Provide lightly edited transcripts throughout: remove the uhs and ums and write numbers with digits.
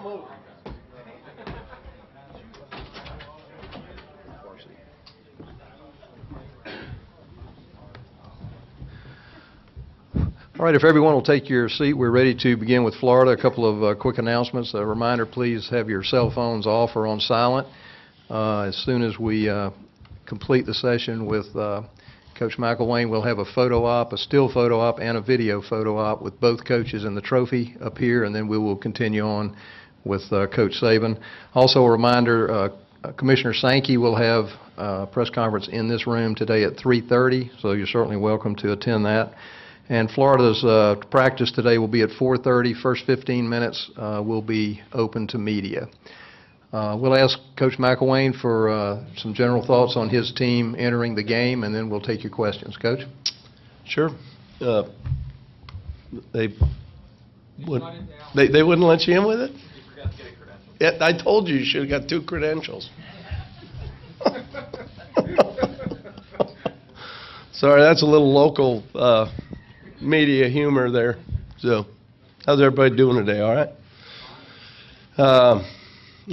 moved. All right, if everyone will take your seat, we're ready to begin with Florida. A couple of quick announcements. A reminder, please have your cell phones off or on silent. As soon as we complete the session with Coach McElwain, we'll have a photo op, a still photo op, and a video photo op with both coaches and the trophy up here, and then we will continue on with Coach Saban. Also a reminder, Commissioner Sankey will have a press conference in this room today at 3:30, so you're certainly welcome to attend that. And Florida's practice today will be at 4:30. First 15 minutes will be open to media. We'll ask Coach McElwain for some general thoughts on his team entering the game, and then we'll take your questions. Coach? Sure. They wouldn't let you in with it? You forgot to get a credential. Yeah, I told you should have got 2 credentials. Sorry, that's a little local media humor there. So, how's everybody doing today? All right?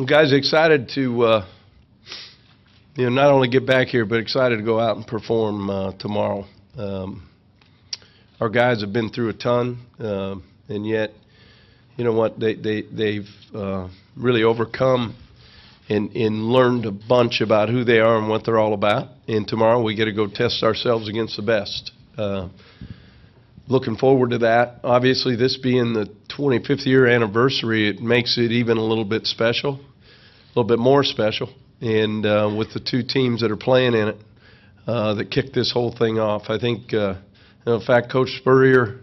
Guys, excited to not only get back here, but excited to go out and perform tomorrow. Our guys have been through a ton, and yet, you know what? They've really overcome and learned a bunch about who they are and what they're all about. And tomorrow we get to go test ourselves against the best. Looking forward to that. Obviously, this being the 25th year anniversary, it makes it even a little bit special, a little bit more special. And with the 2 teams that are playing in it, that kicked this whole thing off, I think, in fact, Coach Spurrier,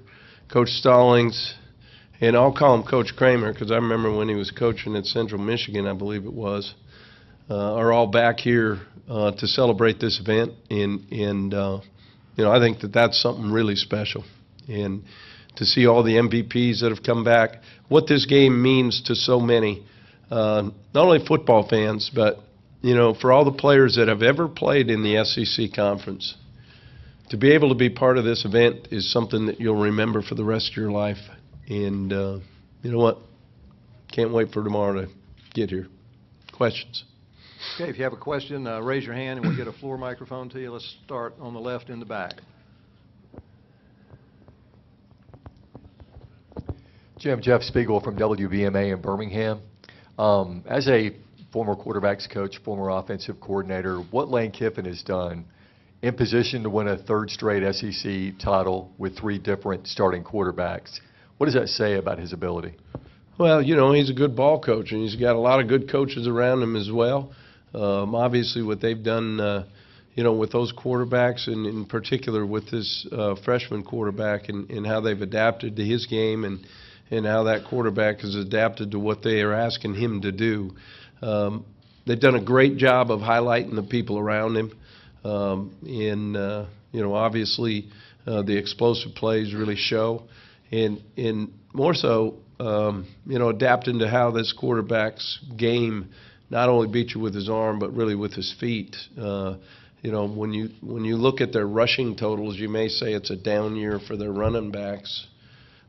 Coach Stallings, and I'll call him Coach Kramer because I remember when he was coaching at Central Michigan, I believe it was, are all back here to celebrate this event. And I think that that's something really special. And to see all the MVPs that have come back, what this game means to so many, not only football fans, but, for all the players that have ever played in the SEC conference, to be able to be part of this event is something that you'll remember for the rest of your life. And you know what? Can't wait for tomorrow to get here. Questions? Okay, if you have a question, raise your hand and we'll get a floor microphone to you. Let's start on the left in the back. Jim, Jeff Spiegel from WBMA in Birmingham. As a former quarterbacks coach, former offensive coordinator, what Lane Kiffin has done in position to win a 3rd straight SEC title with 3 different starting quarterbacks, what does that say about his ability? Well, he's a good ball coach, and he's got a lot of good coaches around him as well. Obviously, what they've done, with those quarterbacks, and in particular with this freshman quarterback and how they've adapted to his game and how that quarterback has adapted to what they are asking him to do. They've done a great job of highlighting the people around him. Obviously, the explosive plays really show. And more so, adapting to how this quarterback's game not only beat you with his arm, but really with his feet. When you look at their rushing totals, you may say it's a down year for their running backs.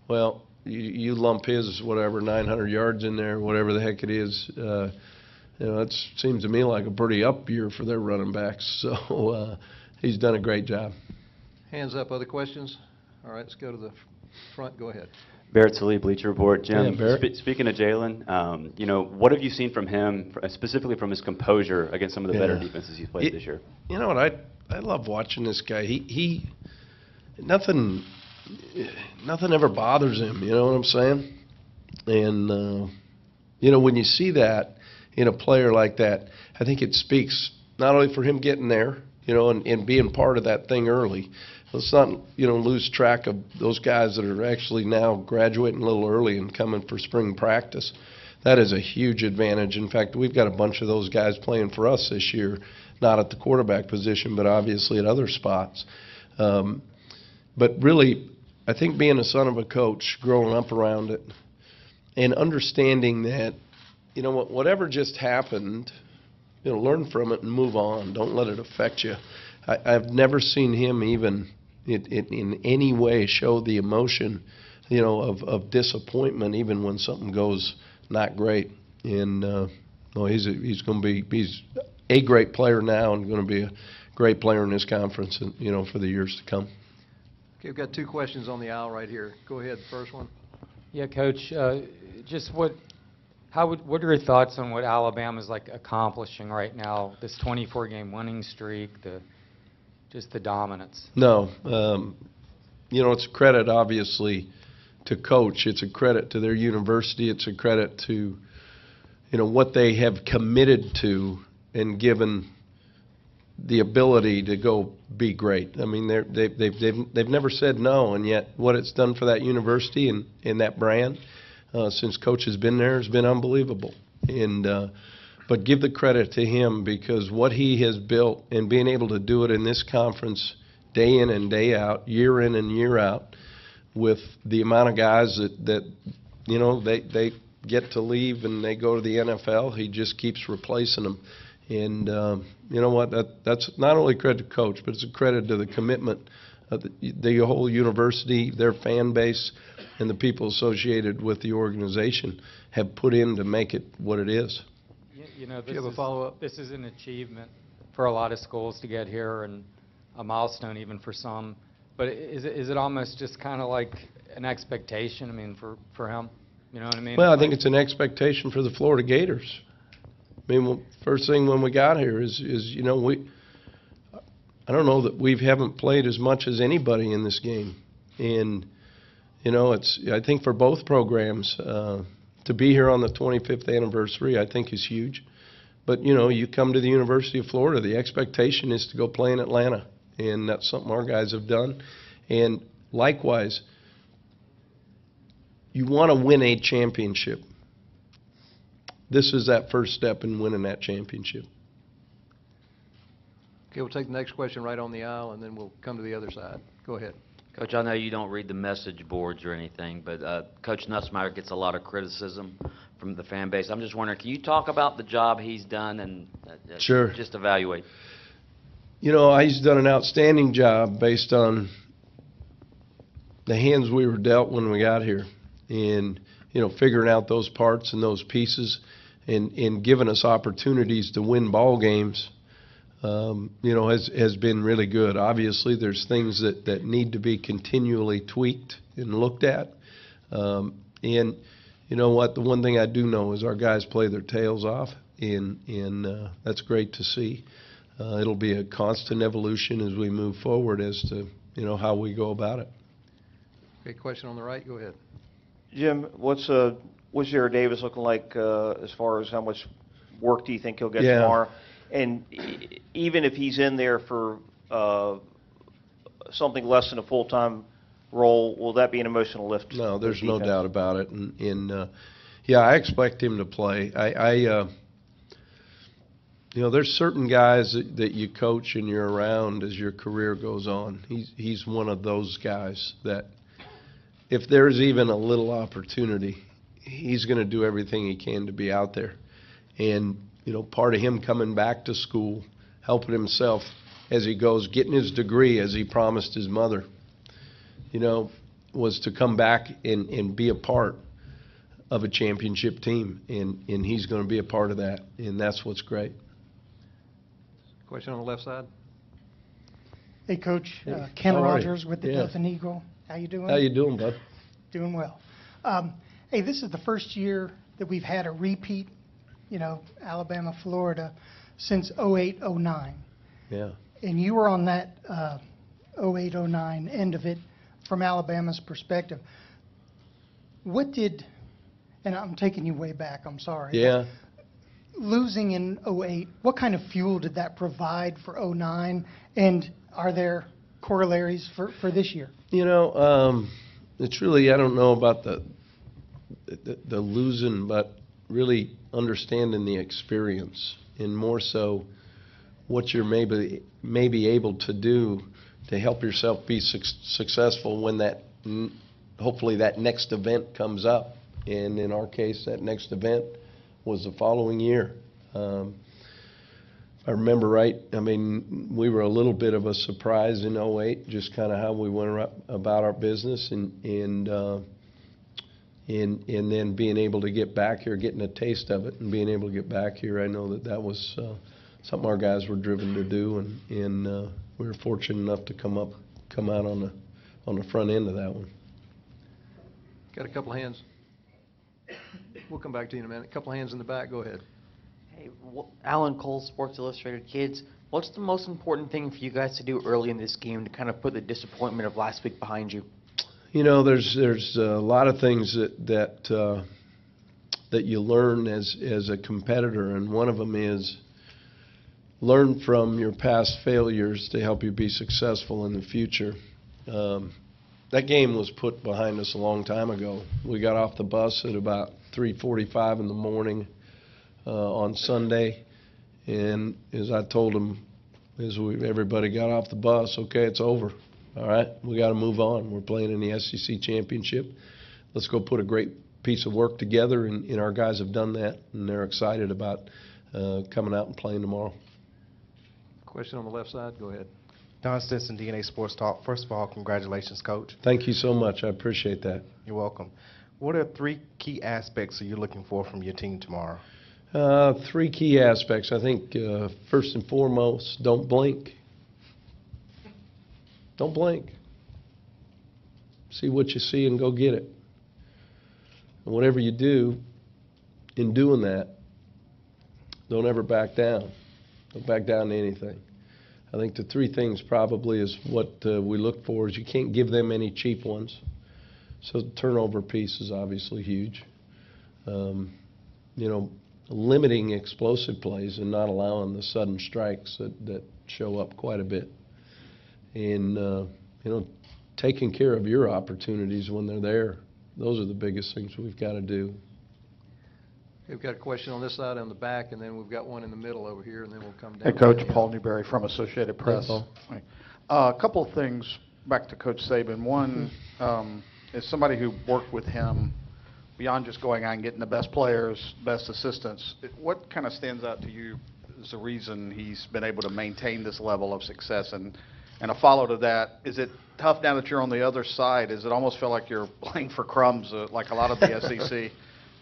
Well, you lump his 900 yards in there, whatever the heck it is. It seems to me like a pretty up year for their running backs. So he's done a great job. Hands up. Other questions? All right, let's go to the front. Go ahead. Barrett Sallee, Bleacher Report. Jim, Yeah, speaking of Jalen, what have you seen from him, specifically from his composure against some of the better defenses he's played this year? You know what? I love watching this guy. He nothing ever bothers him. You know what I'm saying? And when you see that in a player like that, I think it speaks not only for him getting there, and being part of that thing early. Let's not, lose track of those guys that are actually now graduating a little early and coming for spring practice. That is a huge advantage. In fact, we've got a bunch of those guys playing for us this year, not at the quarterback position, but obviously at other spots. But really, I think being a son of a coach, growing up around it, and understanding that, whatever just happened, learn from it and move on. Don't let it affect you. I've never seen him even in any way show the emotion, of disappointment, even when something goes not great. And no, he's a great player now and going to be a great player in this conference, and for the years to come. Okay, we've got two questions on the aisle right here. Go ahead, first one. Yeah, Coach. Just what are your thoughts on what Alabama's accomplishing right now? This 24-game winning streak, just the dominance. No, it's a credit obviously to Coach. It's a credit to their university. It's a credit to what they have committed to and given the ability to go be great. I mean, they've never said no, and yet what it's done for that university and that brand since Coach has been there has been unbelievable. And but give the credit to him, because what he has built and being able to do it in this conference day in and day out, year in and year out, with the amount of guys that they get to leave and they go to the NFL, he just keeps replacing them. And you know what? That's not only credit to Coach, but it's a credit to the commitment of the whole university, their fan base, and the people associated with the organization have put in to make it what it is. Do you have a follow-up? This is an achievement for a lot of schools to get here, and a milestone even for some. But is it almost just kind of like an expectation? I mean, for him, you know what I mean? Well, I think it's an expectation for the Florida Gators. I mean, first thing when we got here is I don't know that we haven't played as much as anybody in this game, and I think for both programs to be here on the 25th anniversary, I think is huge. But you come to the University of Florida, the expectation is to go play in Atlanta, and that's something our guys have done. And likewise, you want to win a championship. This is that first step in winning that championship. Okay, we'll take the next question right on the aisle, and then we'll come to the other side. Go ahead. Coach, I know you don't read the message boards or anything, but Coach Nussmeier gets a lot of criticism from the fan base. I'm just wondering, can you talk about the job he's done and Sure. Just evaluate? He's done an outstanding job based on the hands we were dealt when we got here, and figuring out those parts and those pieces, and giving us opportunities to win ball games. Has been really good. Obviously, there's things that need to be continually tweaked and looked at. And you know what? The one thing I do know is our guys play their tails off, and that's great to see. It'll be a constant evolution as we move forward as to how we go about it. Okay, question on the right. Go ahead. Jim, what's Jared Davis looking like as far as how much work do you think he'll get Yeah. tomorrow? And even if he's in there for something less than a full-time role, will that be an emotional lift? No, there's for the no defense? doubt about it. And yeah, I expect him to play. There's certain guys that you coach and you're around as your career goes on. He's one of those guys that if there's even a little opportunity, he's going to do everything he can to be out there. And part of him coming back to school, helping himself as he goes, getting his degree as he promised his mother, was to come back and be a part of a championship team. And he's going to be a part of that. And that's what's great. Question on the left side. Hey, Coach. Ken How are you? Rogers with the Yeah. Death and Eagle. How you doing? How you doing, bud? Doing well. Hey, this is the first year that we've had a repeat, Alabama, Florida, since 08, 09. Yeah. And you were on that 08, 09 end of it from Alabama's perspective. And I'm taking you way back, I'm sorry. Yeah. Losing in 08, what kind of fuel did that provide for 09? And are there corollaries for this year? It's really, I don't know about the losing, but really understanding the experience, and more so what you're maybe able to do to help yourself be successful when hopefully that next event comes up. And in our case, that next event was the following year. I remember right, we were a little bit of a surprise in 08, just kind of how we went about our business. And and then being able to get back here, getting a taste of it, and being able to get back here, I know that was something our guys were driven to do, and we were fortunate enough to come out on the front end of that one. Got a couple of hands. We'll come back to you in a minute. A couple of hands in the back. Go ahead. Hey, Alan Cole, Sports Illustrated Kids. What's the most important thing for you guys to do early in this game to kind of put the disappointment of last week behind you? You know, there's a lot of things that you learn as a competitor, and one of them is learn from your past failures to help you be successful in the future. That game was put behind us a long time ago. We got off the bus at about 3:45 in the morning on Sunday, and as I told them, everybody got off the bus, okay, it's over. All right, we got to move on. We're playing in the SEC championship. Let's go put a great piece of work together, and our guys have done that, and they're excited about coming out and playing tomorrow. Question on the left side. Go ahead. Don Stinson, DNA Sports Talk. First of all, congratulations, Coach. Thank you so much. I appreciate that. You're welcome. What are 3 key aspects are you looking for from your team tomorrow? 3 key aspects. I think first and foremost, don't blink. Don't blink. See what you see and go get it. And whatever you do, in doing that, don't ever back down. Don't back down to anything. I think the 3 things probably is what we look for is you can't give them any cheap ones. So the turnover piece is obviously huge. You know, limiting explosive plays and not allowing the sudden strikes that show up quite a bit. And, you know, taking care of your opportunities when they're there. Those are the biggest things we've got to do. We've got a question on this side on the back, and then we've got one in the middle over here, and then we'll come down. Hey, Coach, Paul Newberry from Associated Press. Paul. A couple of things back to Coach Saban. One, as somebody who worked with him, beyond just going out and getting the best players, best assistants, what kind of stands out to you as the reason he's been able to maintain this level of success? And a follow to that, is it tough now that you're on the other side? Does it almost feel like you're playing for crumbs, like a lot of the SEC?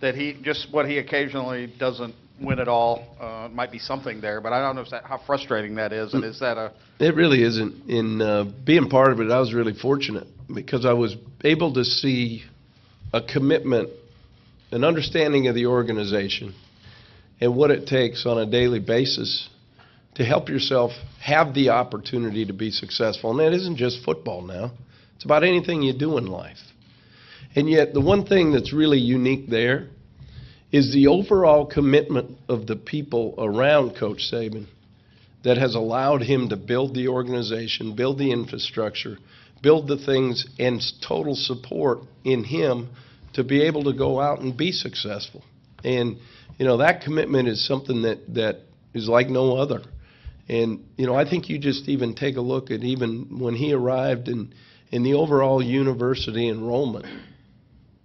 That he just what he occasionally doesn't win at all might be something there, but I don't know if how frustrating that is, and is that a? It really isn't. In being part of it, I was really fortunate because I was able to see a commitment, an understanding of the organization, and what it takes on a daily basis to help yourself have the opportunity to be successful. And that isn't just football now. It's about anything you do in life. And yet the one thing that's really unique there is the overall commitment of the people around Coach Saban that has allowed him to build the organization, build the infrastructure, build the things, and total support in him to be able to go out and be successful. And, you know, that commitment is something that is like no other. And, you know, I think you just even take a look at even when he arrived in the overall university enrollment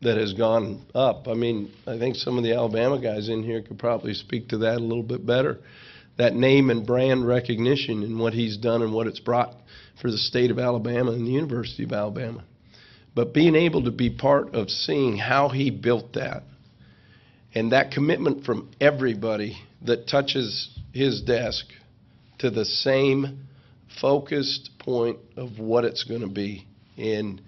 that has gone up. I mean, I think some of the Alabama guys in here could probably speak to that a little bit better. That name and brand recognition and what he's done and what it's brought for the state of Alabama and the University of Alabama. But being able to be part of seeing how he built that and that commitment from everybody that touches his desk to the same focused point of what it's going to be. And,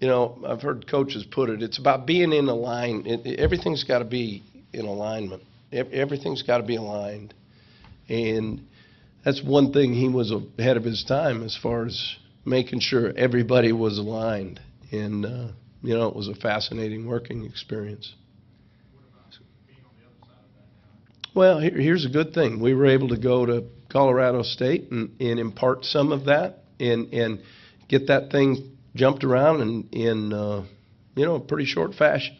you know, I've heard coaches put it, it's about being in a line. Everything's got to be in alignment. Everything's got to be aligned. And that's one thing he was ahead of his time as far as making sure everybody was aligned. And, you know, it was a fascinating working experience. Well, here's a good thing. We were able to go to Colorado State and impart some of that and get that thing jumped around in you know, a pretty short fashion.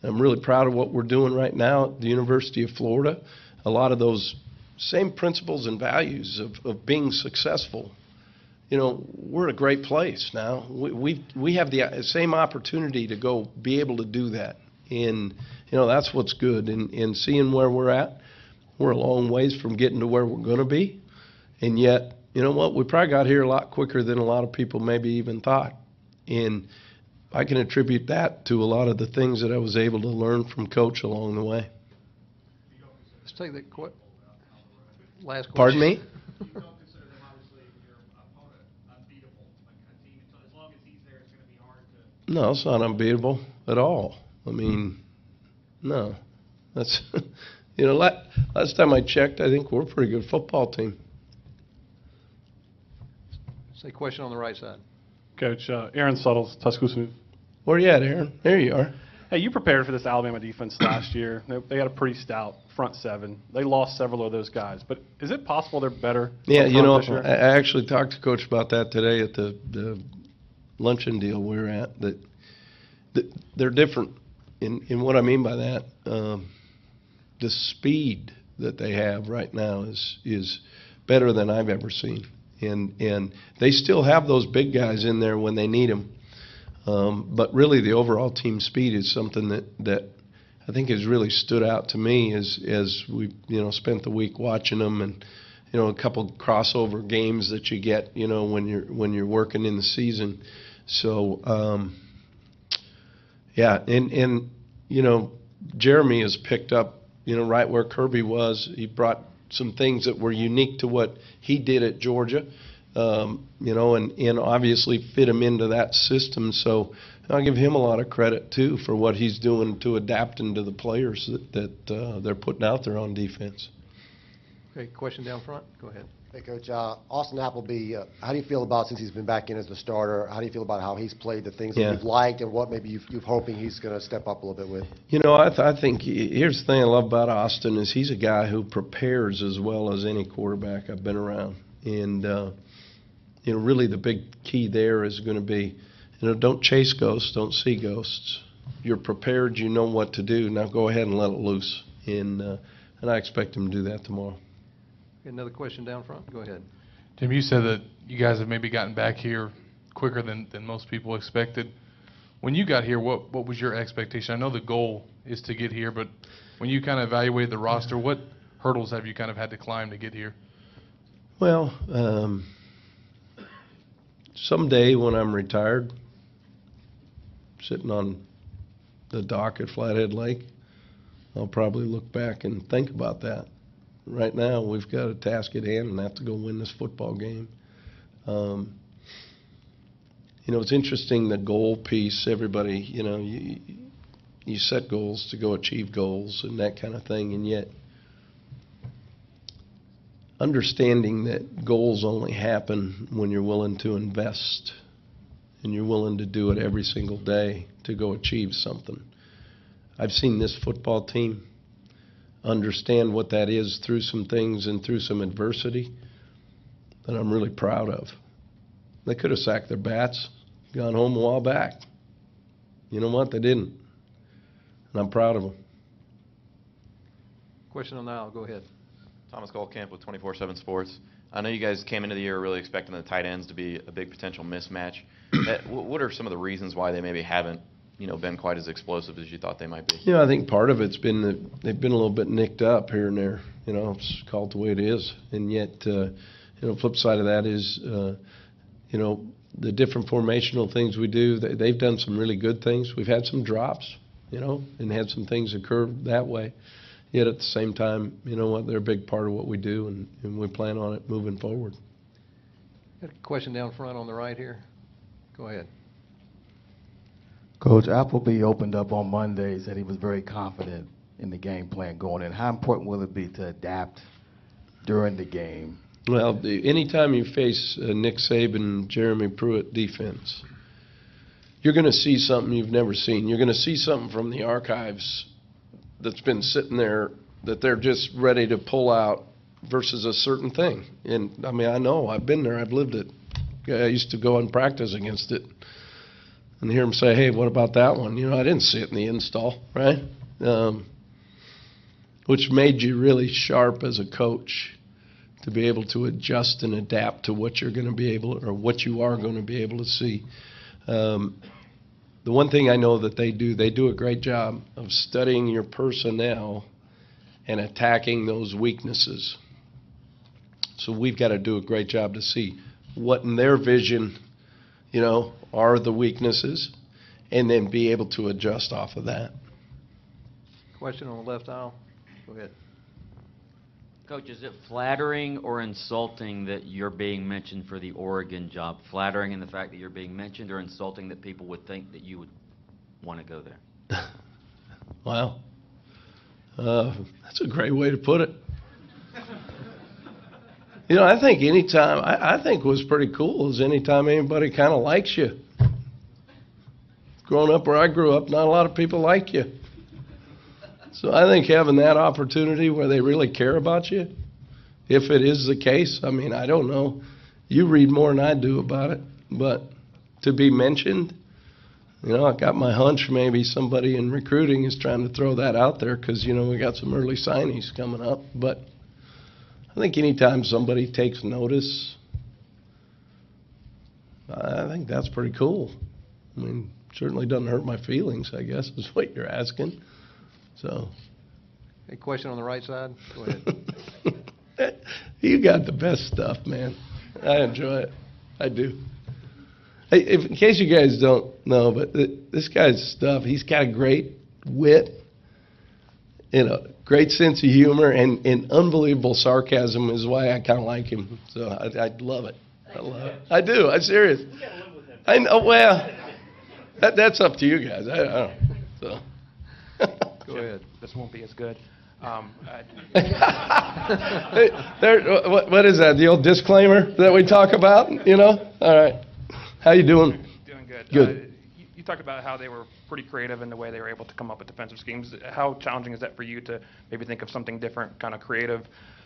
I'm really proud of what we're doing right now at the University of Florida. A lot of those same principles and values of being successful. You know, we're in a great place now. We have the same opportunity to go be able to do that. And, you know, that's what's good. And seeing where we're at, we're a long ways from getting to where we're going to be. And yet, you know what, we probably got here a lot quicker than a lot of people maybe even thought. And I can attribute that to a lot of the things that I was able to learn from Coach along the way. Let's take the last question. Pardon me? No, it's not unbeatable at all. I mean, no. That's, last time I checked, I think we're a pretty good football team. Say question on the right side. Coach, Aaron Suttles, Tuscaloosa. Where you at, Aaron? There you are. Hey, you prepared for this Alabama defense last year. They got a pretty stout front seven. They lost several of those guys. But is it possible they're better? Yeah, this year? I actually talked to Coach about that today at the luncheon deal we were at, that they're different. In what I mean by that, the speed that they have right now is better than I've ever seen. And they still have those big guys in there when they need them. But really, the overall team speed is something that I think has really stood out to me as we spent the week watching them, and a couple crossover games that you get when you're working in the season. So yeah, and Jeremy has picked up right where Kirby was. He brought some things that were unique to what he did at Georgia, and obviously fit him into that system. So I'll give him a lot of credit, too, for what he's doing to adapt into the players that they're putting out there on defense. Okay, question down front. Go ahead. Hey, Coach. Austin Appleby, how do you feel about, since he's been back in as the starter, how do you feel about how he's played, the things that you've liked, and what maybe you've hoping he's going to step up a little bit with? I think here's the thing I love about Austin is he's a guy who prepares as well as any quarterback I've been around. And, really the big key there is going to be, don't chase ghosts, don't see ghosts. You're prepared, you know what to do. Now go ahead and let it loose. And I expect him to do that tomorrow. Another question down front. Go ahead. Jim, you said that you guys have maybe gotten back here quicker than most people expected. When you got here, what was your expectation? I know the goal is to get here, but when you kind of evaluated the roster, what hurdles have you kind of had to climb to get here? Well, someday when I'm retired, sitting on the dock at Flathead Lake, I'll probably look back and think about that. Right now, we've got a task at hand and have to go win this football game. It's interesting, the goal piece. Everybody, you set goals to go achieve goals and that kind of thing, and yet understanding that goals only happen when you're willing to invest and you're willing to do it every single day to go achieve something. I've seen this football team understand what that is through some things and through some adversity that I'm really proud of. They could have sacked their bats, gone home a while back. You know what? They didn't. And I'm proud of them. Question on the aisle. Go ahead. Thomas Goldkamp with 24/7 Sports. I know you guys came into the year really expecting the tight ends to be a big potential mismatch. What are some of the reasons why they maybe haven't been quite as explosive as you thought they might be? I think part of it's been that they've been a little bit nicked up here and there. It's called the way it is. And yet, flip side of that is, the different formational things we do. They've done some really good things. We've had some drops, and had some things occur that way. Yet at the same time, they're a big part of what we do, and we plan on it moving forward. Got a question down front on the right here. Go ahead. Coach, Appleby opened up on Monday, said he was very confident in the game plan going in. How important will it be to adapt during the game? Well, anytime you face Nick Saban, Jeremy Pruitt defense, you're going to see something you've never seen. You're going to see something from the archives that's been sitting there that they're just ready to pull out versus a certain thing. And, I know. I've been there. I've lived it. I used to go and practice against it and hear them say, hey, what about that one? I didn't see it in the install, right? Which made you really sharp as a coach to be able to adjust and adapt to what you're going to be able, or what you are going to be able to see. The one thing I know that they do a great job of studying your personnel and attacking those weaknesses. So we've got to do a great job to see what in their vision, are the weaknesses, and then be able to adjust off of that. Question on the left aisle. Go ahead. Coach, is it flattering or insulting that you're being mentioned for the Oregon job? Flattering in the fact that you're being mentioned, or insulting that people would think that you would want to go there? Wow. That's a great way to put it. You know, I think anytime, I think what's pretty cool is anytime anybody kind of likes you. Growing up where I grew up, not a lot of people like you. So I think having that opportunity where they really care about you, if it is the case, I mean, I don't know. You read more than I do about it, but to be mentioned, you know, I got my hunch maybe somebody in recruiting is trying to throw that out there because, you know, we got some early signees coming up. But I think anytime somebody takes notice, I think that's pretty cool. I mean, certainly doesn't hurt my feelings, I guess, is what you're asking. So, A question on the right side. Go ahead. You got the best stuff, man. I enjoy it. I do. Hey, in case you guys don't know, but this guy's stuff, he's got a great wit and a great sense of humor and unbelievable sarcasm is why I kind of like him. So I love it. I love it. I do. I'm serious. I know. Well, that's up to you guys. I don't know. So. Go ahead. This won't be as good. Hey, what is that? The old disclaimer that we talk about? You know? All right. How you doing? Doing good. Good. You talked about how they were pretty creative in the way they were able to come up with defensive schemes. How challenging is that for you to maybe think of something different, kind of creative,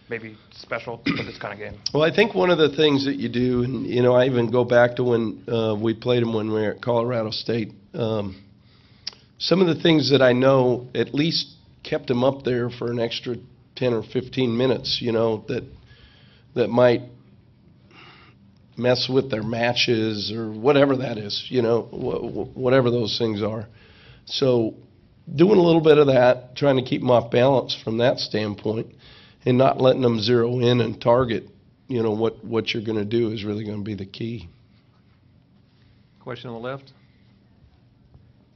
maybe special for this kind of game? Well, I think one of the things that you do, and you know, I even go back to when we played them when we were at Colorado State. Some of the things that I know at least kept them up there for an extra 10 or 15 minutes, you know, that might mess with their matches or whatever that is, you know, whatever those things are. So doing a little bit of that, trying to keep them off balance from that standpoint and not letting them zero in and target, you know, what you're going to do is really going to be the key. Question on the left.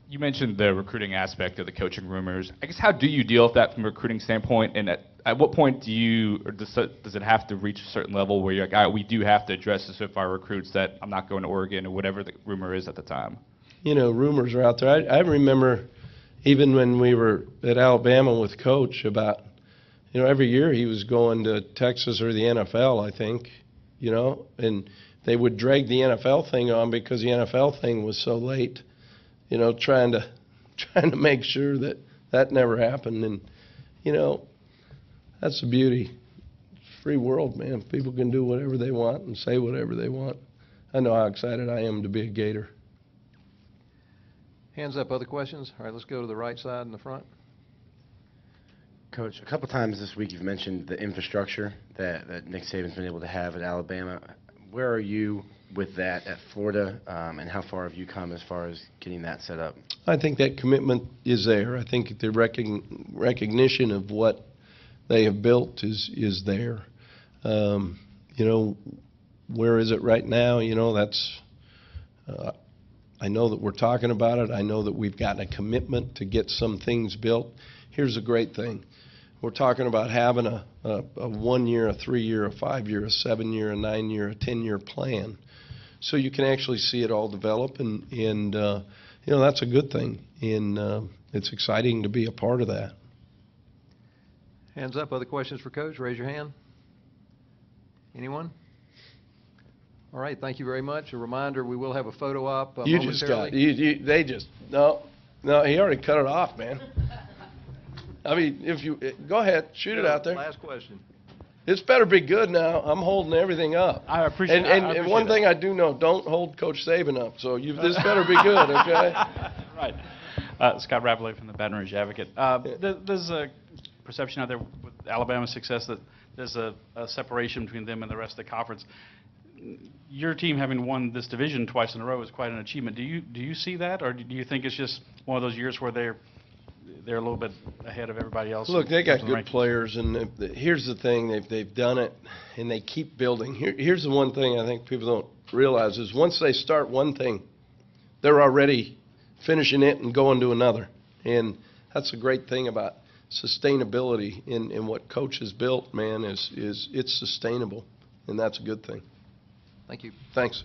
You mentioned the recruiting aspect of the coaching rumors. I guess how do you deal with that from a recruiting standpoint? And at what point do you, or does it have to reach a certain level where you're like, all right, we do have to address this with our recruits that I'm not going to Oregon or whatever the rumor is at the time? You know, rumors are out there. I remember even when we were at Alabama with Coach about, you know, every year he was going to Texas or the NFL, I think, you know, and they would drag the NFL thing on because the NFL thing was so late. You know, trying to make sure that never happened. And, you know, that's the beauty. It's a free world, man. People can do whatever they want and say whatever they want. I know how excited I am to be a Gator. Hands up, other questions? All right, let's go to the right side in the front. Coach, a couple times this week you've mentioned the infrastructure that Nick Saban's been able to have at Alabama. Where are you with that at Florida, and how far have you come as far as getting that set up? I think that commitment is there. I think the recognition of what they have built is there. You know, where is it right now? You know, that's I know that we're talking about it. I know that we've gotten a commitment to get some things built. Here's a great thing. We're talking about having a 1 year, a 3 year, a 5 year, a 7 year, a 9 year, a 10 year plan. So you can actually see it all develop, and you know, that's a good thing. And it's exciting to be a part of that. Hands up. Other questions for Coach? Raise your hand. Anyone? All right. Thank you very much. A reminder: we will have a photo op You momentarily. just got they just no. He already cut it off, man. I mean, if you go ahead, shoot it out there. Last question. This better be good now. I'm holding everything up. I appreciate and one thing I do know, don't hold Coach Saban up. So this better be good, okay? Right. Scott Ravelli from the Baton Rouge Advocate. There's a perception out there with Alabama's success that there's a separation between them and the rest of the conference. Your team having won this division twice in a row is quite an achievement. Do you see that, or do you think it's just one of those years where they're a little bit ahead of everybody else? Look, they got good players, and here's the thing: they've done it, and they keep building. Here's the one thing I think people don't realize is once they start one thing, they're already finishing it and going to another. And that's a great thing about sustainability in what Coach has built, man, is it's sustainable, and that's a good thing. Thank you. Thanks.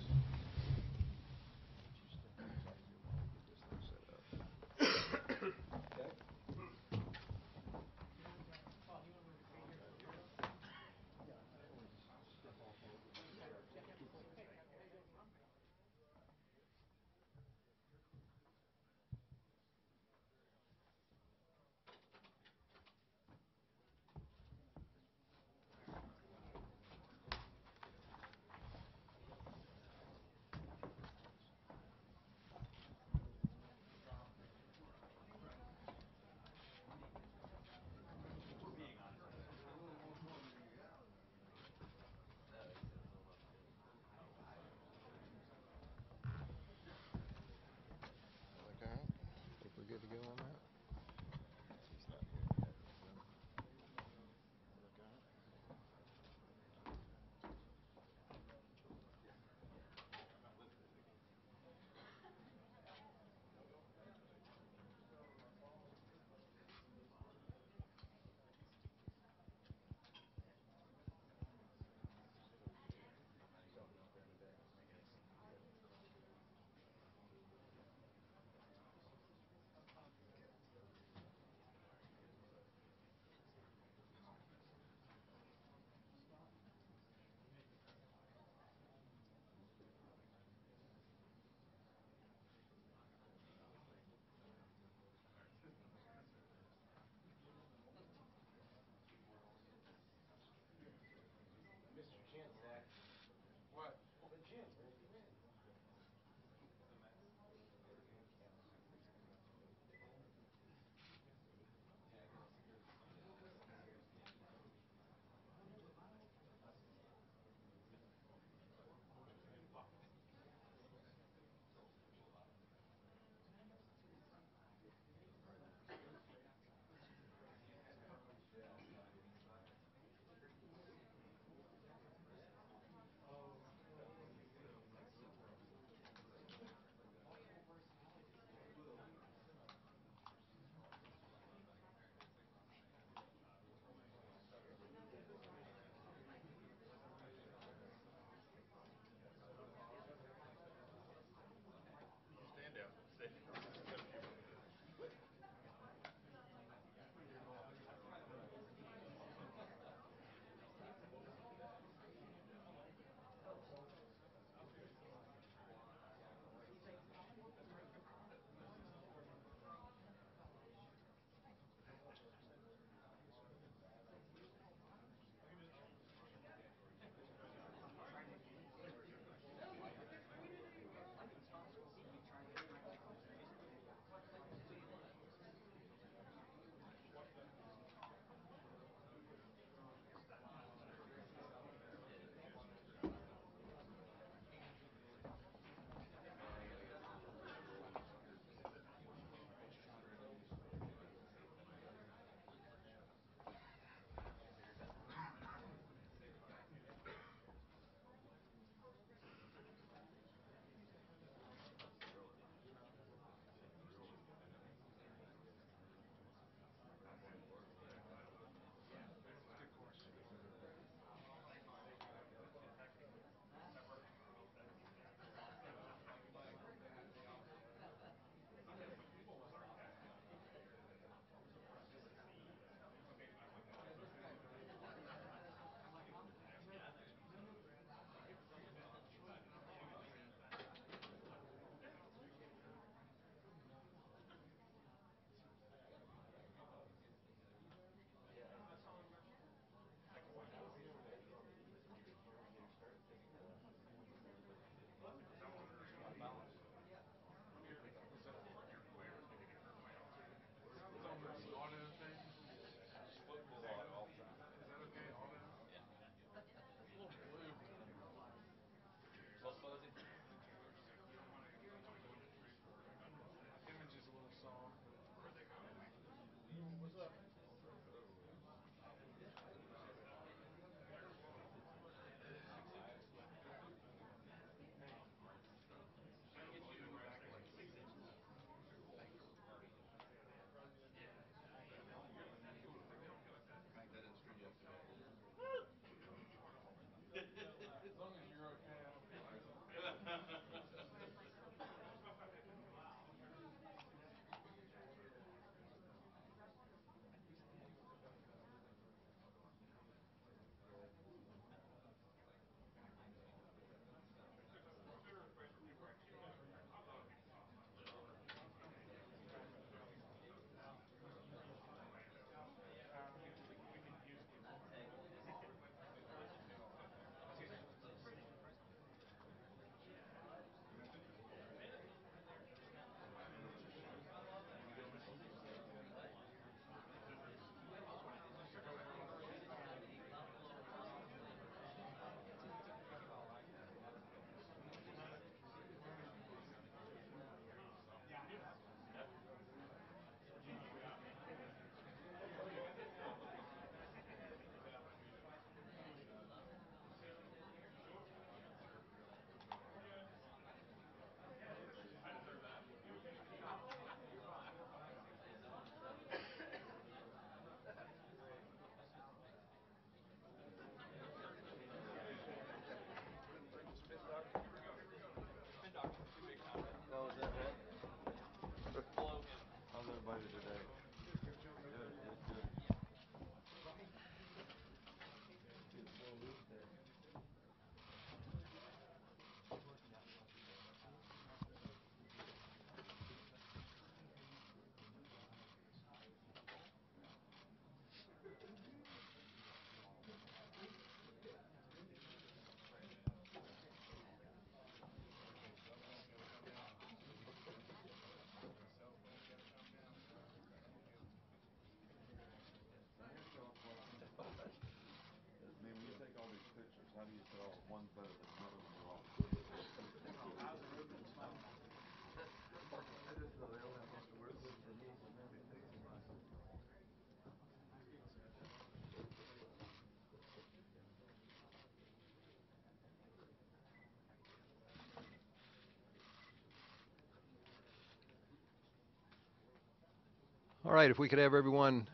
All right, if we could have everyone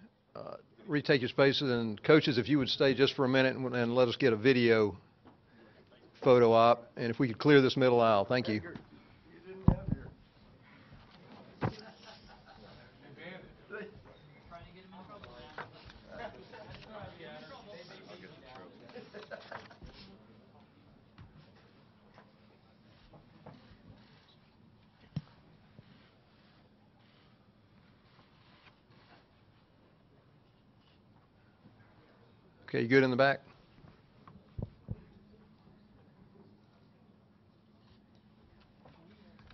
retake your spaces, and coaches, if you would stay just for a minute and let us get a video photo op, and if we could clear this middle aisle. Thank you. Okay, you good in the back?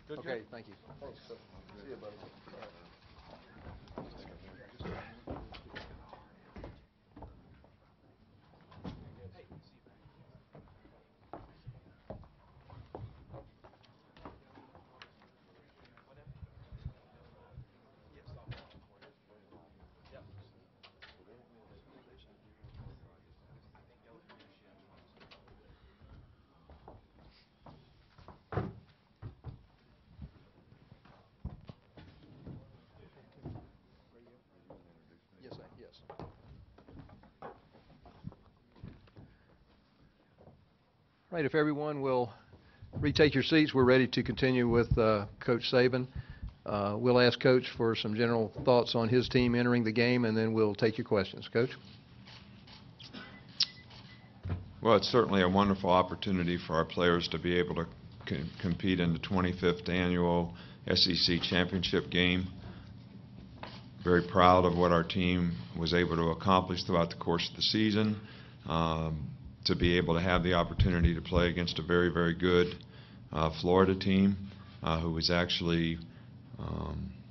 Okay, thank you. Thanks. See you, buddy. Yes. Right, if everyone will retake your seats, we're ready to continue with Coach Saban. We'll ask Coach for some general thoughts on his team entering the game, and then we'll take your questions. Coach? Well, it's certainly a wonderful opportunity for our players to be able to compete in the 25th annual SEC championship game. Very proud of what our team was able to accomplish throughout the course of the season. To be able to have the opportunity to play against a very, very good Florida team who was actually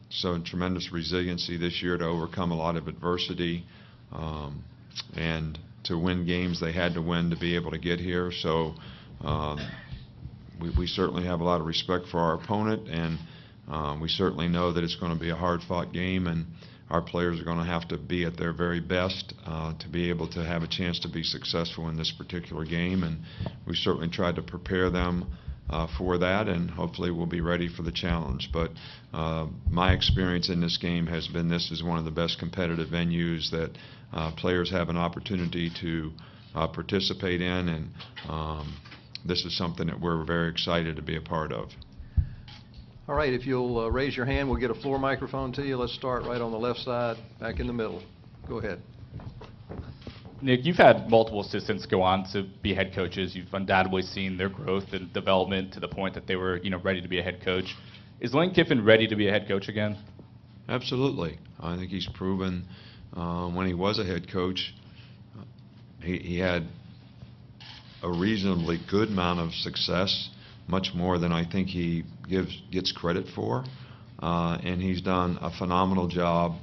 showing tremendous resiliency this year to overcome a lot of adversity and to win games they had to win to be able to get here. So we certainly have a lot of respect for our opponent, and we certainly know that it's going to be a hard-fought game, and our players are going to have to be at their very best to be able to have a chance to be successful in this particular game, and we certainly tried to prepare them for that, and hopefully we'll be ready for the challenge. But my experience in this game has been this is one of the best competitive venues that players have an opportunity to participate in, and this is something that we're very excited to be a part of. All right, if you'll raise your hand, we'll get a floor microphone to you. Let's start right on the left side, back in the middle. Go ahead. Nick, you've had multiple assistants go on to be head coaches. You've undoubtedly seen their growth and development to the point that they were, ready to be a head coach. Is Lane Kiffin ready to be a head coach again? Absolutely. I think he's proven when he was a head coach, he had a reasonably good amount of success, much more than I think he gets credit for. And he's done a phenomenal job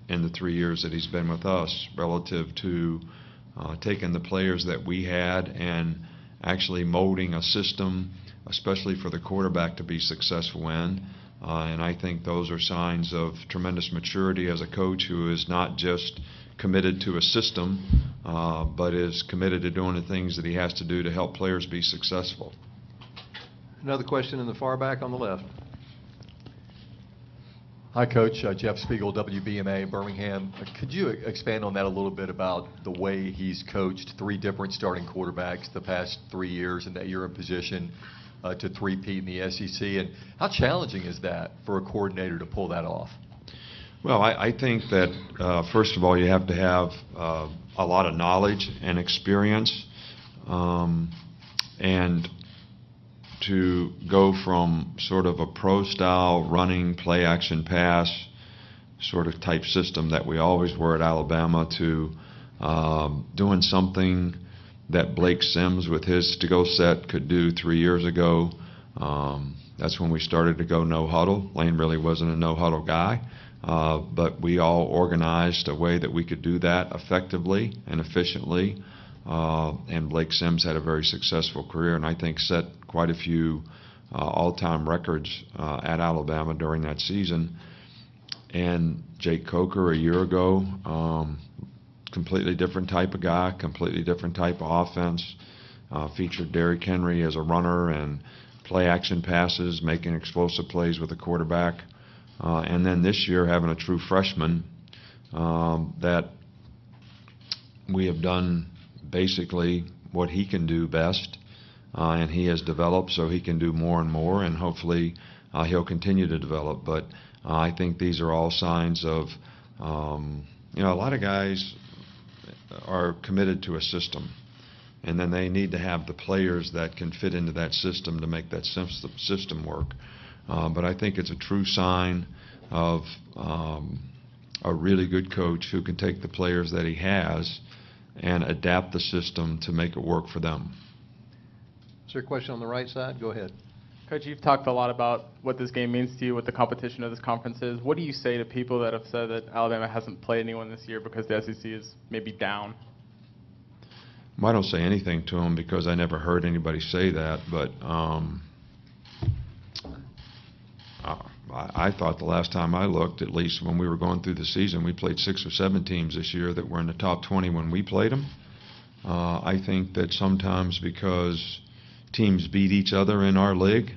in the 3 years that he's been with us relative to taking the players that we had and actually molding a system, especially for the quarterback to be successful in. And I think those are signs of tremendous maturity as a coach who is not just committed to a system, but is committed to doing the things that he has to do to help players be successful. Another question in the far back on the left. Hi, Coach. Jeff Spiegel, WBMA, Birmingham. Could you expand on that a little bit about the way he's coached 3 different starting quarterbacks the past 3 years and that you're in position to three-peat in the SEC? And how challenging is that for a coordinator to pull that off? Well, I think that, first of all, you have to have a lot of knowledge and experience. And to go from sort of a pro-style running play-action pass sort of type system that we always were at Alabama to doing something that Blake Sims with his to-go set could do 3 years ago. That's when we started to go no huddle. Lane really wasn't a no huddle guy, but we all organized a way that we could do that effectively and efficiently. and Blake Sims had a very successful career, and I think set quite a few all-time records at Alabama during that season. And Jake Coker a year ago, completely different type of guy, completely different type of offense. Featured Derrick Henry as a runner and play-action passes, making explosive plays with the quarterback. And then this year having a true freshman that we have done basically what he can do best, and he has developed so he can do more and more, and hopefully he'll continue to develop. But I think these are all signs of, a lot of guys are committed to a system, and then they need to have the players that can fit into that system to make that system work. But I think it's a true sign of a really good coach who can take the players that he has and adapt the system to make it work for them. Is there a question on the right side? Go ahead. Coach, you've talked a lot about what this game means to you, what the competition of this conference is. What do you say to people that have said that Alabama hasn't played anyone this year because the SEC is maybe down? Well, I don't say anything to them because I never heard anybody say that, but I thought the last time I looked, at least when we were going through the season, we played 6 or 7 teams this year that were in the top 20 when we played them. I think that sometimes because teams beat each other in our league,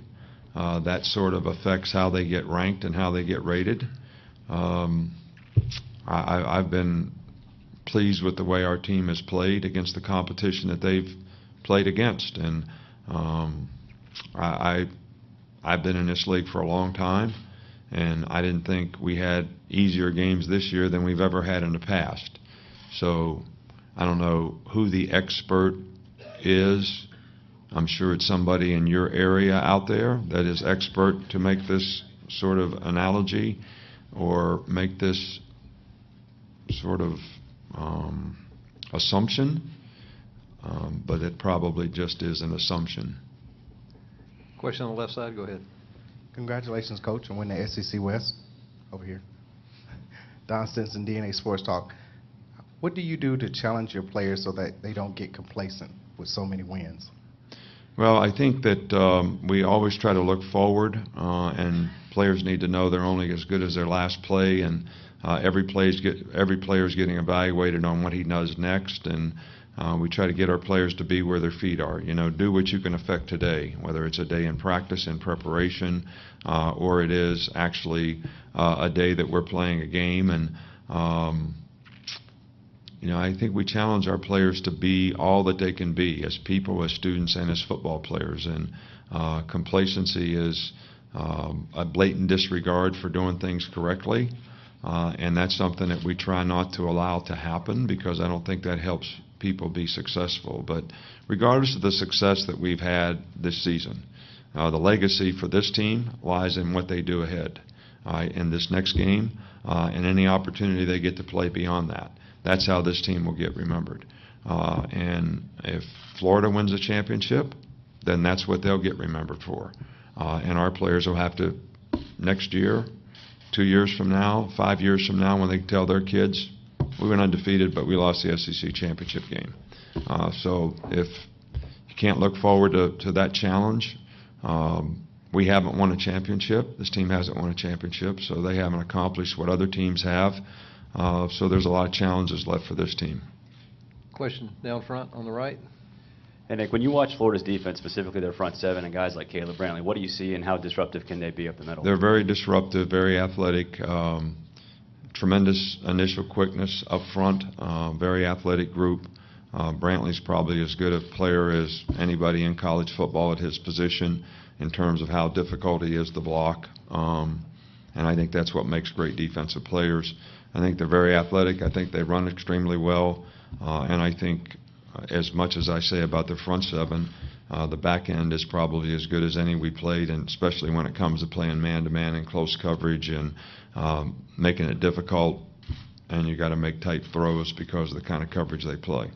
that sort of affects how they get ranked and how they get rated. I've been pleased with the way our team has played against the competition that they've played against, and I've been in this league for a long time, and I didn't think we had easier games this year than we've ever had in the past. So I don't know who the expert is. I'm sure it's somebody in your area out there that is expert to make this sort of analogy or make this sort of assumption, but it probably just is an assumption. Question on the left side, go ahead. Congratulations, Coach, on winning the SEC West over here. Don Stinson, DNA Sports Talk. What do you do to challenge your players so that they don't get complacent with so many wins? Well, I think that we always try to look forward, and players need to know they're only as good as their last play, and every player is getting evaluated on what he does next, and we try to get our players to be where their feet are. Do what you can affect today, whether it's a day in practice, in preparation, or it is actually a day that we're playing a game. And I think we challenge our players to be all that they can be as people, as students, and as football players. And complacency is a blatant disregard for doing things correctly. And that's something that we try not to allow to happen because I don't think that helps people be successful. But regardless of the success that we've had this season, the legacy for this team lies in what they do ahead in this next game and any opportunity they get to play beyond that. That's how this team will get remembered. And if Florida wins a championship, then that's what they'll get remembered for. And our players will have to, next year, 2 years from now, 5 years from now, when they tell their kids, we went undefeated, but we lost the SEC championship game. So if you can't look forward to that challenge, we haven't won a championship. This team hasn't won a championship, so they haven't accomplished what other teams have. So there's a lot of challenges left for this team. Question down front on the right. And Nick, when you watch Florida's defense, specifically their front seven and guys like Caleb Brantley, what do you see and how disruptive can they be up the middle? They're very disruptive, very athletic, tremendous initial quickness up front, very athletic group. Brantley's probably as good a player as anybody in college football at his position in terms of how difficult he is to block. And I think that's what makes great defensive players. I think they're very athletic. I think they run extremely well. And I think as much as I say about the front seven, the back end is probably as good as any we played, and especially when it comes to playing man-to-man and close coverage and making it difficult, and you got to make tight throws because of the kind of coverage they play.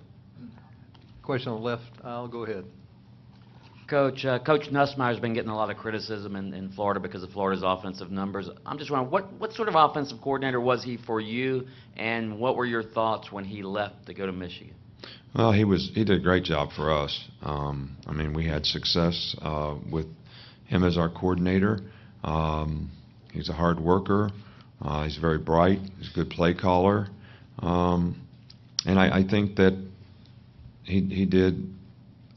Question on the left aisle, go ahead. Coach Nussmeier's been getting a lot of criticism in Florida because of Florida's offensive numbers. I'm just wondering, what sort of offensive coordinator was he for you, and what were your thoughts when he left to go to Michigan? Well, he did a great job for us. I mean, we had success with him as our coordinator. He's a hard worker. He's very bright. He's a good play caller. And I think that he did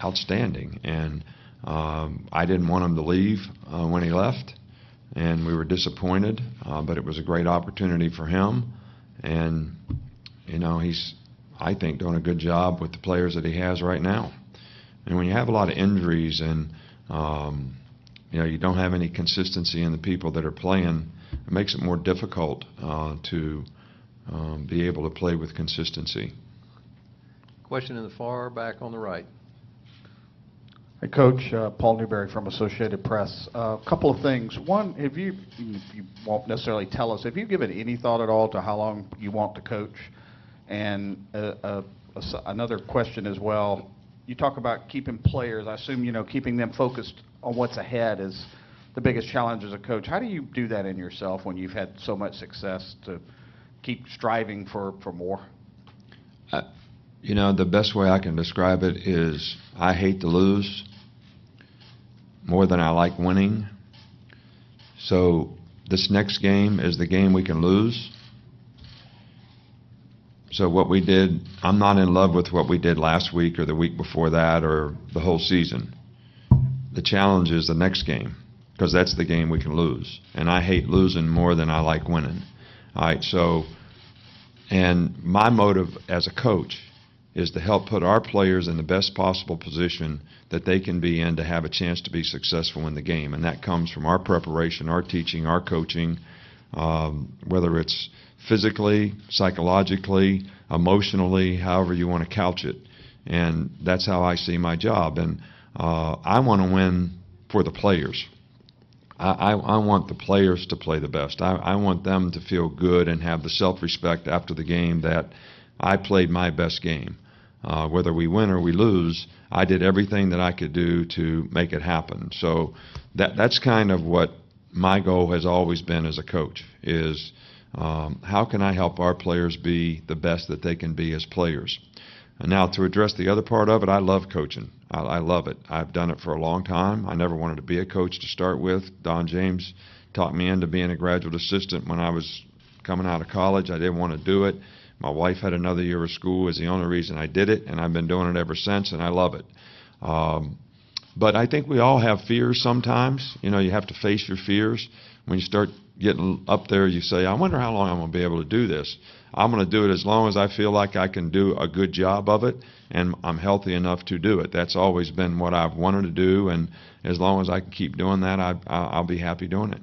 outstanding. And I didn't want him to leave when he left, and we were disappointed. But it was a great opportunity for him. And, you know, he's, I think, doing a good job with the players that he has right now. And when you have a lot of injuries and, you know, you don't have any consistency in the people that are playing, it makes it more difficult to be able to play with consistency. Question in the far back on the right. Hey, Coach, Paul Newberry from Associated Press. A couple of things. One, you won't necessarily tell us, have you given any thought at all to how long you want to coach? And another question as well, you talk about keeping players. I assume, you know, keeping them focused on what's ahead is the biggest challenge as a coach. How do you do that in yourself when you've had so much success to keep striving for more? You know, the best way I can describe it is I hate to lose more than I like winning. So this next game is the game we can lose. So what we did, I'm not in love with what we did last week or the week before that or the whole season. The challenge is the next game, because that's the game we can lose. And I hate losing more than I like winning. All right, so, and my motive as a coach is to help put our players in the best possible position that they can be in to have a chance to be successful in the game. And that comes from our preparation, our teaching, our coaching, whether it's physically, psychologically, emotionally, however you want to couch it. And that's how I see my job. And I want to win for the players. I want the players to play the best. I want them to feel good and have the self-respect after the game that I played my best game. Whether we win or we lose, I did everything that I could do to make it happen. So that's kind of what my goal has always been as a coach, is how can I help our players be the best that they can be as players. And now to address the other part of it, I love coaching. I love it. I've done it for a long time. I never wanted to be a coach to start with. Don James taught me into being a graduate assistant when I was coming out of college. I didn't want to do it. My wife had another year of school is the only reason I did it, and I've been doing it ever since, and I love it. But I think we all have fears sometimes. You know, you have to face your fears. When you start getting up there, you say, I wonder how long I'm going to be able to do this. I'm going to do it as long as I feel like I can do a good job of it, and I'm healthy enough to do it. That's always been what I've wanted to do, and as long as I can keep doing that, I'll be happy doing it.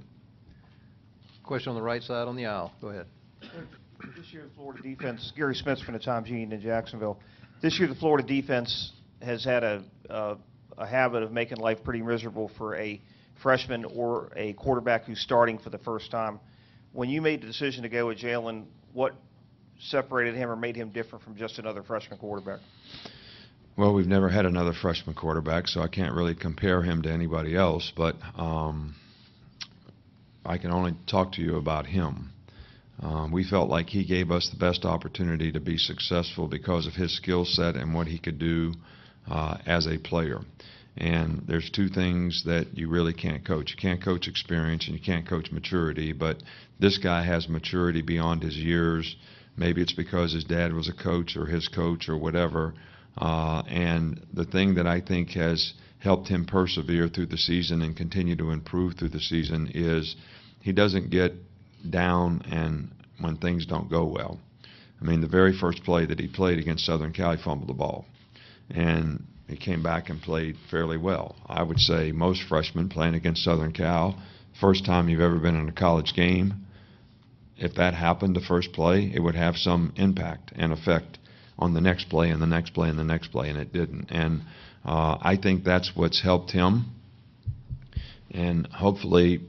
Question on the right side on the aisle. Go ahead. This year, the Florida defense, Gary Smith from the Times-Union in Jacksonville. This year, the Florida defense has had a habit of making life pretty miserable for a freshman or a quarterback who's starting for the first time. When you made the decision to go with Jalen, what separated him or made him different from just another freshman quarterback? Well, we've never had another freshman quarterback, so I can't really compare him to anybody else, but I can only talk to you about him. We felt like he gave us the best opportunity to be successful because of his skill set and what he could do as a player. And there's two things that you really can't coach. You can't coach experience and you can't coach maturity, but this guy has maturity beyond his years. Maybe it's because his dad was a coach or his coach or whatever. And the thing that I think has helped him persevere through the season and continue to improve through the season is he doesn't get down and when things don't go well. I mean, the very first play that he played against Southern Cal, he fumbled the ball. And he came back and played fairly well. I would say most freshmen playing against Southern Cal, first time you've ever been in a college game, if that happened the first play, it would have some impact and effect on the next play and the next play and the next play, and it didn't. And I think that's what's helped him. And hopefully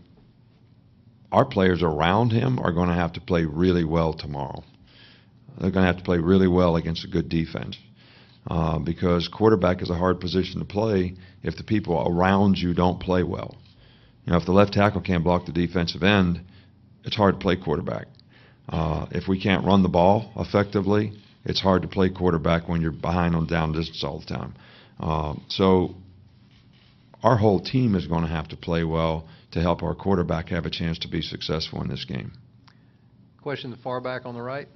our players around him are going to have to play really well tomorrow. They're going to have to play really well against a good defense. Because quarterback is a hard position to play if the people around you don't play well. You know, if the left tackle can't block the defensive end, it's hard to play quarterback. If we can't run the ball effectively, it's hard to play quarterback when you're behind on down distance all the time. So our whole team is going to have to play well to help our quarterback have a chance to be successful in this game. Question the far back on the right.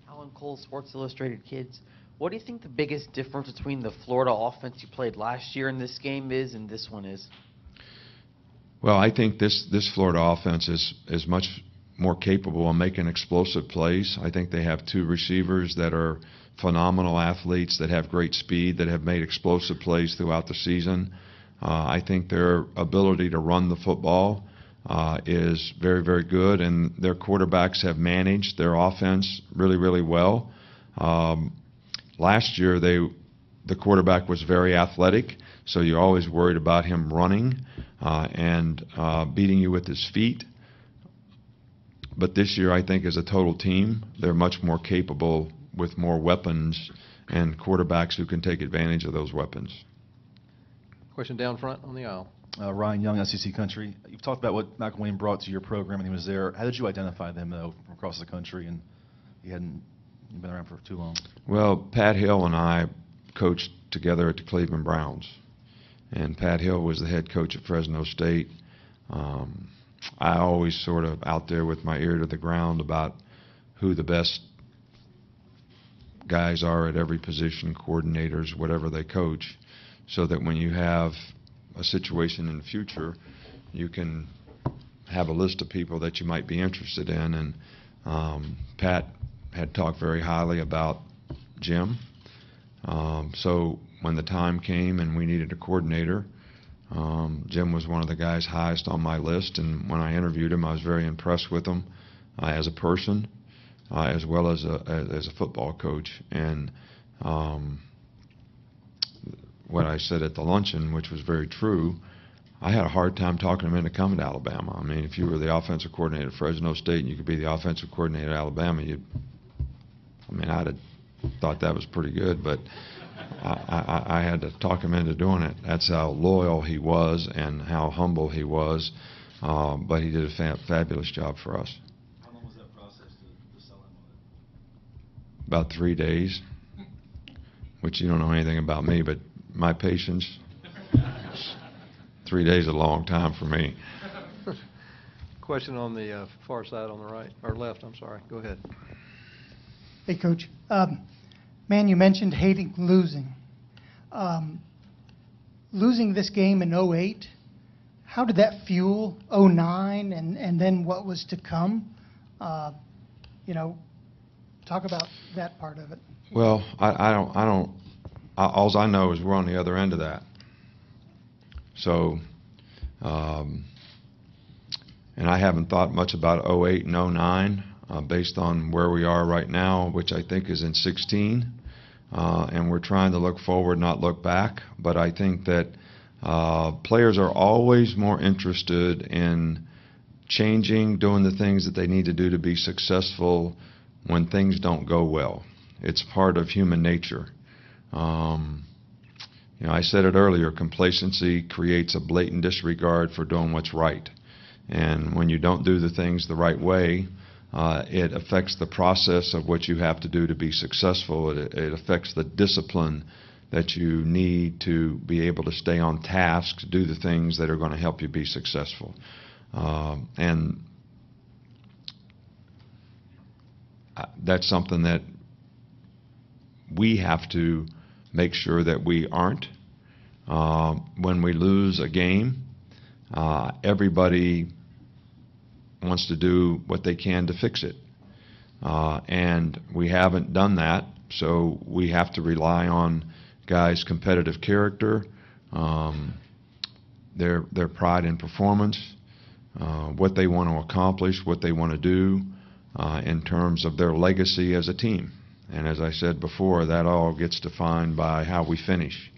Alan Cole, Sports Illustrated Kids. What do you think the biggest difference between the Florida offense you played last year in this game is and this one is? Well, I think this Florida offense is much more capable of making explosive plays. I think they have two receivers that are phenomenal athletes that have great speed, that have made explosive plays throughout the season. I think their ability to run the football is very, very good, and their quarterbacks have managed their offense really, really well. Last year, the quarterback was very athletic, so you're always worried about him running and beating you with his feet. But this year, I think as a total team, they're much more capable with more weapons and quarterbacks who can take advantage of those weapons. Question down front on the aisle. Ryan Young, SEC Country. You've talked about what McElwain brought to your program when he was there. How did you identify them, though, from across the country, and you hadn't been around for too long? Well, Pat Hill and I coached together at the Cleveland Browns, and Pat Hill was the head coach at Fresno State. I always sort of out there with my ear to the ground about who the best guys are at every position, coordinators, whatever they coach, so that when you have a situation in the future, you can have a list of people that you might be interested in. And Pat had talked very highly about Jim. So when the time came and we needed a coordinator, Jim was one of the guys highest on my list. And when I interviewed him, I was very impressed with him as a person, as well as a football coach. And what I said at the luncheon, which was very true, I had a hard time talking him into coming to Alabama. I mean, if you were the offensive coordinator at Fresno State and you could be the offensive coordinator at Alabama, I'd have thought that was pretty good, but I had to talk him into doing it. That's how loyal he was and how humble he was, but he did a fabulous job for us. How long was that process to sell him on it? About 3 days, which you don't know anything about me, but my patience, 3 days is a long time for me. Question on the far side on the right, or left, I'm sorry. Go ahead. Hey, Coach. Man, you mentioned hating losing. Losing this game in 08, how did that fuel 09 and then what was to come? Talk about that part of it. Well, I don't. All I know is we're on the other end of that. So, and I haven't thought much about 08 and 09 based on where we are right now, which I think is in 16. And we're trying to look forward, not look back. But I think that players are always more interested in changing, doing the things that they need to do to be successful when things don't go well. It's part of human nature. I said it earlier, complacency creates a blatant disregard for doing what's right. And when you don't do the things the right way, it affects the process of what you have to do to be successful. It affects the discipline that you need to be able to stay on task, to do the things that are going to help you be successful. And that's something that we have to make sure that we aren't. When we lose a game, everybody wants to do what they can to fix it. And we haven't done that, so we have to rely on guys' competitive character, their pride in performance, what they want to accomplish, what they want to do in terms of their legacy as a team. And as I said before, that all gets defined by how we finish.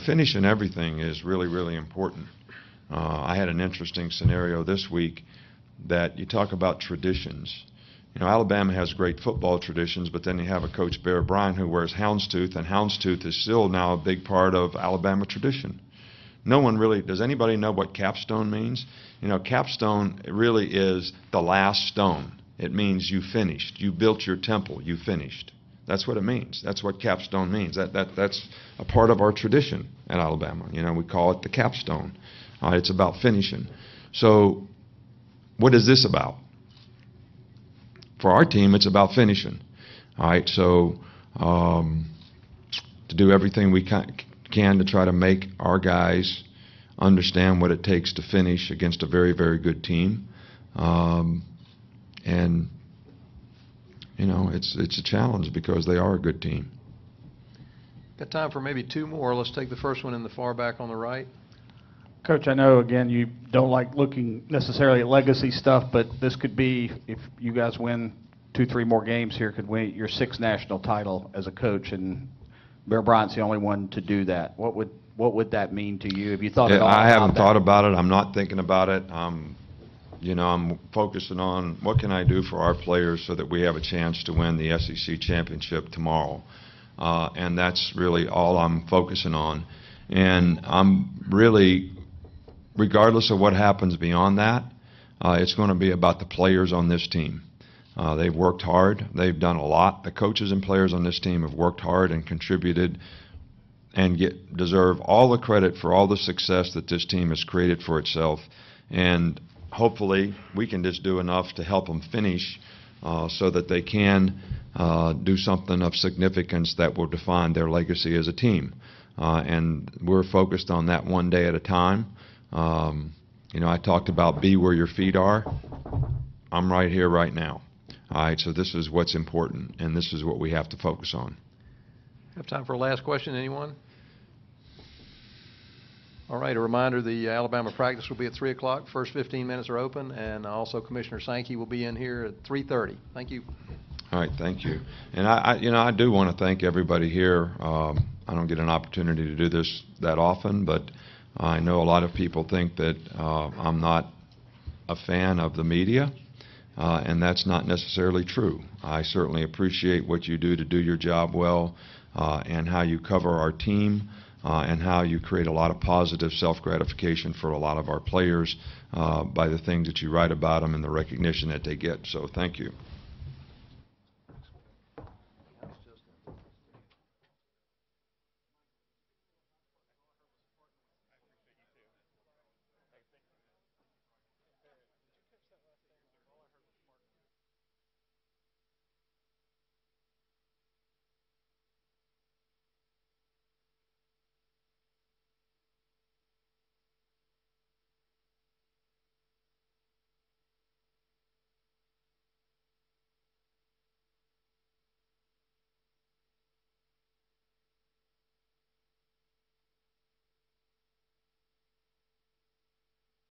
Finishing everything is really, really important. I had an interesting scenario this week that you talk about traditions. Alabama has great football traditions, but then you have a coach, Bear Bryant, who wears houndstooth, and houndstooth is still now a big part of Alabama tradition. No one really, does anybody know what capstone means? Capstone really is the last stone. It means you finished. You built your temple. You finished. That's what it means. That's what capstone means. That's a part of our tradition at Alabama. You know, we call it the capstone. It's about finishing. So what is this about? For our team, it's about finishing. All right, so to do everything we can to try to make our guys understand what it takes to finish against a very, very good team. And, you know, it's a challenge because they are a good team. Got time for maybe two more. Let's take the first one in the far back on the right. Coach, I know, again, you don't like looking necessarily at legacy stuff, but this could be, if you guys win 2-3 more games here, could win your 6th national title as a coach, and Bear Bryant's the only one to do that. What would that mean to you? Have you thought at all I haven't about thought that? about it. I'm not thinking about it. You know, I'm focusing on what can I do for our players so that we have a chance to win the SEC championship tomorrow. And that's really all I'm focusing on. And I'm really, regardless of what happens beyond that, it's going to be about the players on this team. They've worked hard. They've done a lot. The coaches and players on this team have worked hard and contributed and deserve all the credit for all the success that this team has created for itself. And hopefully we can just do enough to help them finish so that they can do something of significance that will define their legacy as a team. And we're focused on that one day at a time. You know, I talked about be where your feet are. I'm right here right now. All right, so this is what's important, and this is what we have to focus on. Have time for a last question, anyone? All right, a reminder, the Alabama practice will be at 3 o'clock. First 15 minutes are open, and also Commissioner Sankey will be in here at 3:30. Thank you. All right, thank you. And I do want to thank everybody here. I don't get an opportunity to do this that often, but I know a lot of people think that I'm not a fan of the media, and that's not necessarily true. I certainly appreciate what you do to do your job well, and how you cover our team, and how you create a lot of positive self-gratification for a lot of our players by the things that you write about them and the recognition that they get. So thank you.